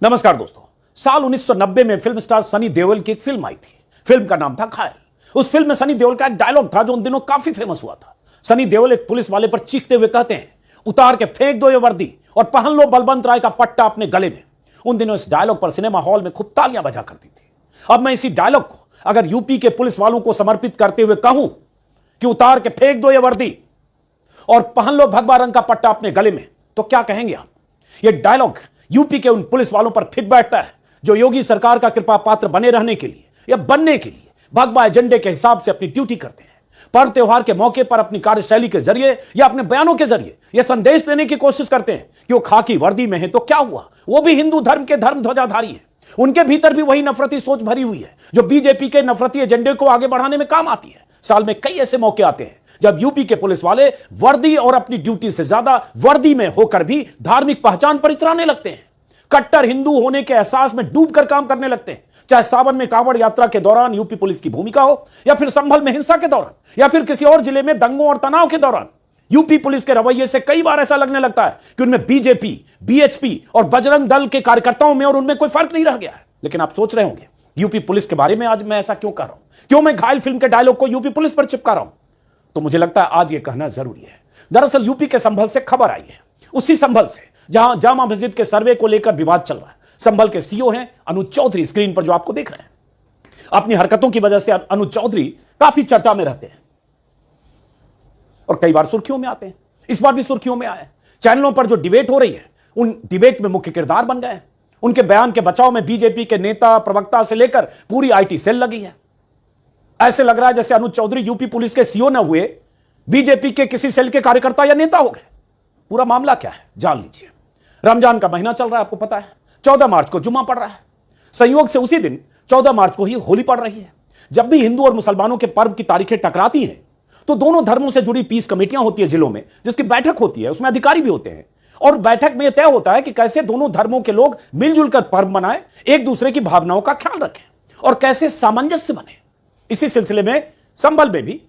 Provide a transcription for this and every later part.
नमस्कार दोस्तों। साल 1990 में फिल्म स्टार सनी देओल की एक फिल्म आई थी। फिल्म का नाम था घायल। उस फिल्म में सनी देओल का एक डायलॉग था जो उन दिनों काफी फेमस हुआ था। सनी देओल एक पुलिस वाले पर चीखते हुए कहते हैं, उतार के फेंक दो ये वर्दी और पहन लो बलवंत राय का पट्टा अपने गले में। उन दिनों इस डायलॉग पर सिनेमा हॉल में खूब तालियां बजा करती थी। अब मैं इसी डायलॉग को अगर यूपी के पुलिस वालों को समर्पित करते हुए कहूं कि उतार के फेंक दो ये वर्दी और पहन लो भगवा रंग का पट्टा अपने गले में, तो क्या कहेंगे आप? यह डायलॉग यूपी के उन पुलिस वालों पर फिट बैठता है जो योगी सरकार का कृपा पात्र बने रहने के लिए या बनने के लिए भगवा एजेंडे के हिसाब से अपनी ड्यूटी करते हैं। पर्व त्योहार के मौके पर अपनी कार्यशैली के जरिए या अपने बयानों के जरिए यह संदेश देने की कोशिश करते हैं कि वो खाकी वर्दी में है तो क्या हुआ, वो भी हिंदू धर्म के धर्म ध्वजाधारी है। उनके भीतर भी वही नफरती सोच भरी हुई है जो बीजेपी के नफरती एजेंडे को आगे बढ़ाने में काम आती है। साल में कई ऐसे मौके आते हैं जब यूपी के पुलिस वाले वर्दी और अपनी ड्यूटी से ज्यादा वर्दी में होकर भी धार्मिक पहचान पर इतराने लगते हैं। कट्टर हिंदू होने के एहसास में डूबकर काम करने लगते हैं। चाहे सावन में कांवड़ यात्रा के दौरान यूपी पुलिस की भूमिका हो, या फिर संभल में हिंसा के दौरान, या फिर किसी और जिले में दंगों और तनाव के दौरान। यूपी पुलिस के रवैये से कई बार ऐसा लगने लगता है कि उनमें बीजेपी, बीएचपी और बजरंग दल के कार्यकर्ताओं में और उनमें कोई फर्क नहीं रह गया है। लेकिन आप सोच रहे होंगे यूपी पुलिस के बारे में आज मैं ऐसा क्यों कह रहा हूं, क्यों मैं घायल फिल्म के डायलॉग को यूपी पुलिस पर चिपका रहा हूं? तो मुझे लगता है आज यह कहना जरूरी है। दरअसल यूपी के संभल से खबर आई है, उसी संभल से जहां जामा मस्जिद के सर्वे को लेकर विवाद चल रहा है। संभल के सीओ हैं अनुज चौधरी, स्क्रीन पर जो आपको देख रहे हैं। अपनी हरकतों की वजह से अनुज चौधरी काफी चर्चा में रहते हैं और कई बार सुर्खियों में आते हैं। इस बार भी सुर्खियों में आए। चैनलों पर जो डिबेट हो रही है उन डिबेट में मुख्य किरदार बन गए। उनके बयान के बचाव में बीजेपी के नेता प्रवक्ता से लेकर पूरी आईटी सेल लगी है। ऐसे लग रहा है जैसे अनुज चौधरी यूपी पुलिस के सीओ न हुए, बीजेपी के किसी सेल के कार्यकर्ता या नेता हो गए। पूरा मामला क्या है जान लीजिए। रमजान का महीना चल रहा है, आपको पता है। 14 मार्च को जुम्मा पड़ रहा है। संयोग से उसी दिन 14 मार्च को ही होली पड़ रही है। जब भी हिंदू और मुसलमानों के पर्व की तारीखें टकराती हैं तो दोनों धर्मों से जुड़ी पीस कमेटियां होती है जिलों में, जिसकी बैठक होती है। उसमें अधिकारी भी होते हैं और बैठक में यह तय होता है कि कैसे दोनों धर्मों के लोग मिलजुल कर पर्व मनाएं, एक दूसरे की भावनाओं का ख्याल रखें और कैसे सामंजस्य बने। इसी सिलसिले में संभल में भी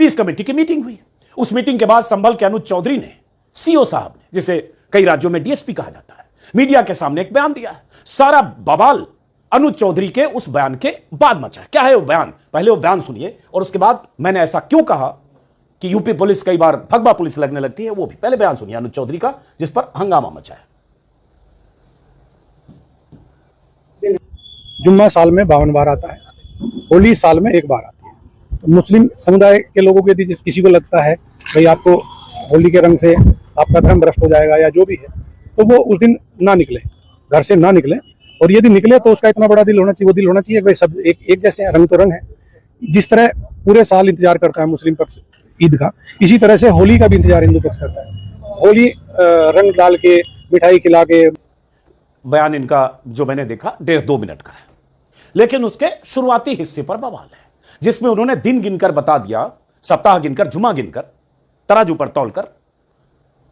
पीस कमेटी की मीटिंग हुई। उस मीटिंग के बाद संभल के अनुज चौधरी ने, सीओ साहब ने, जिसे कई राज्यों में डीएसपी कहा जाता है, मीडिया के सामने एक बयान दिया है। सारा बवाल अनुज चौधरी के उस बयान के बाद मचा है। क्या है वो बयान, पहले वो बयान सुनिए और उसके बाद मैंने ऐसा क्यों कहा कि यूपी पुलिस कई बार भगवा पुलिस लगने लगती है, वो भी। पहले बयान सुनिए अनुज चौधरी का, जिस पर हंगामा मचा है। जुम्मा साल में 52 बार आता है, होली साल में एक बार आती है। तो मुस्लिम समुदाय के लोगों के यदि किसी को लगता है भाई आपको होली के रंग से आपका धर्म भ्रष्ट हो जाएगा या जो भी है, तो वो उस दिन ना निकले, घर से ना निकले। और यदि निकले तो उसका इतना बड़ा दिल होना चाहिए, वो दिल होना चाहिए भाई सब एक जैसे हैं, रंग तो रंग है। जिस तरह पूरे साल इंतजार करता है मुस्लिम पक्ष ईद का, इसी तरह से होली का भी इंतजार हिंदू पक्ष करता है। होली रंग डाल के, मिठाई खिला के। बयान इनका जो मैंने देखा 1.5-2 मिनट का है, लेकिन उसके शुरुआती हिस्से पर बवाल है, जिसमें उन्होंने दिन गिनकर बता दिया, सप्ताह गिनकर, जुमा गिनकर, तराजू पर तौलकर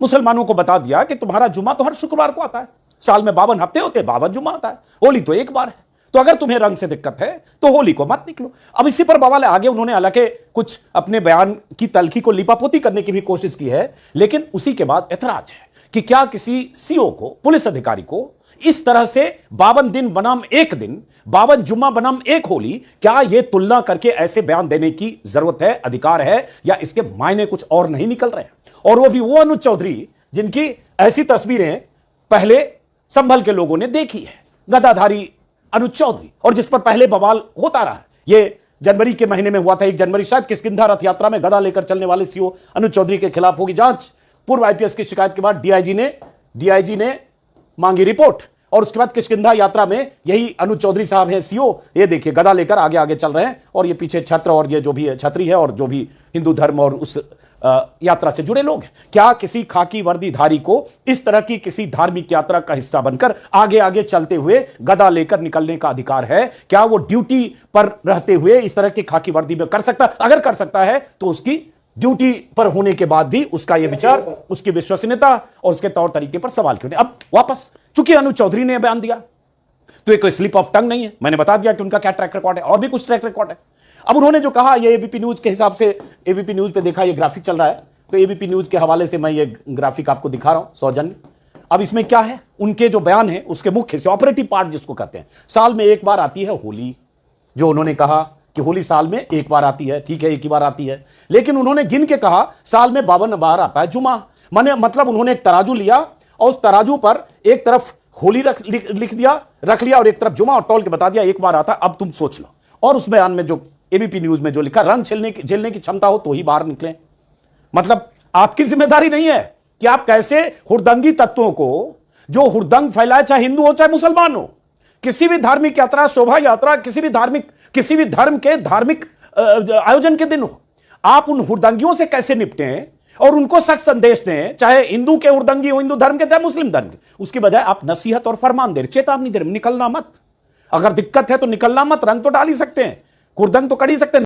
मुसलमानों को बता दिया कि तुम्हारा जुमा तो हर शुक्रवार को आता है। साल में 52 हफ्ते होते, 52 जुमा आता है। होली तो एक बार है, तो अगर तुम्हें रंग से दिक्कत है तो होली को मत निकलो। अब इसी पर बवाल है। आगे उन्होंने हालांकि कुछ अपने बयान की तलखी को लिपापोती करने की भी कोशिश की है, लेकिन उसी के बाद ऐतराज है कि क्या किसी सीओ को, पुलिस अधिकारी को इस तरह से 52 दिन बनाम एक दिन, 52 जुम्मा बनाम एक होली, क्या यह तुलना करके ऐसे बयान देने की जरूरत है, अधिकार है, या इसके मायने कुछ और नहीं निकल रहे हैं? और वो भी वो अनुज चौधरी जिनकी ऐसी तस्वीरें पहले संभल के लोगों ने देखी है, गदाधारी अनुज चौधरी, और जिस पर पहले बवाल होता रहा है। यह जनवरी के महीने में हुआ था, 1 जनवरी, शायद किष्किंधा रथ यात्रा में गदा लेकर चलने वाले सीओ अनुज चौधरी के खिलाफ होगी जांच। पूर्व आईपीएस की शिकायत के बाद डीआईजी ने मांगी रिपोर्ट, और उसके बाद किष्किंधा यात्रा में यही अनुज चौधरी साहब हैं सीओ, ये देखिए गदा लेकर आगे आगे चल रहे हैं, और ये पीछे छत्र और ये जो भी छतरी है और जो भी हिंदू धर्म और उस यात्रा से जुड़े लोग हैं। क्या किसी खाकी वर्दीधारी को इस तरह की किसी धार्मिक यात्रा का हिस्सा बनकर आगे आगे चलते हुए गदा लेकर निकलने का अधिकार है? क्या वो ड्यूटी पर रहते हुए इस तरह की खाकी वर्दी में कर सकता? अगर कर सकता है तो उसकी ड्यूटी पर होने के बाद भी उसका यह विचार, उसकी विश्वसनीयता और उसके तौर तरीके पर सवाल क्यों नहीं? अब वापस चूंकि अनुज चौधरी ने बयान दिया तो ये कोई स्लिप ऑफ टंग नहीं है। मैंने बता दिया कि उनका क्या ट्रैक रिकॉर्ड है, और भी कुछ ट्रैक रिकॉर्ड है। अब उन्होंने जो कहा, ये एबीपी न्यूज के हिसाब से, एबीपी न्यूज पे देखा, ये ग्राफिक चल रहा है, तो एबीपी न्यूज के हवाले से मैं ये ग्राफिक आपको दिखा रहा हूं। सौजन्य अब इसमें क्या है, उनके जो बयान है उसके मुख्य से ऑपरेटिव पार्ट जिसको कहते हैं, साल में एक बार आती है होली, जो उन्होंने कहा कि होली साल में एक बार आती है, ठीक है एक ही बार आती है, लेकिन उन्होंने गिन के कहा साल में 52 बार आता है जुमा। माने मतलब उन्होंने एक तराजू लिया और उस तराजू पर एक तरफ होली लिख दिया, रख लिया, और एक तरफ जुमा, और तौल के बता दिया एक बार आता है। अब तुम सोच लो, और उस बयान में जो एबीपी न्यूज में जो लिखा, रंग झेलने की क्षमता हो तो ही बाहर निकले। मतलब आपकी जिम्मेदारी नहीं है कि आप कैसे हुड़दंगी तत्वों को, जो हुड़दंग फैलाए, चाहे हिंदू हो चाहे मुसलमान हो, किसी भी धार्मिक यात्रा, शोभा यात्रा, किसी भी धर्म के धार्मिक आयोजन के दिन हो, आप उन हुड़दंगियों से कैसे निपटें और उनको सख्त संदेश दें, चाहे हिंदू के हुड़दंगी हो, हिंदू धर्म के चाहे मुस्लिम धर्म के, उसकी बजाय आप नसीहत और फरमान दे रहे, चेतावनी दे रहे, निकलना मत, अगर दिक्कत है तो निकलना मत, रंग तो डाल ही सकते हैं, हुड़दंग तो कर ही सकते हैं।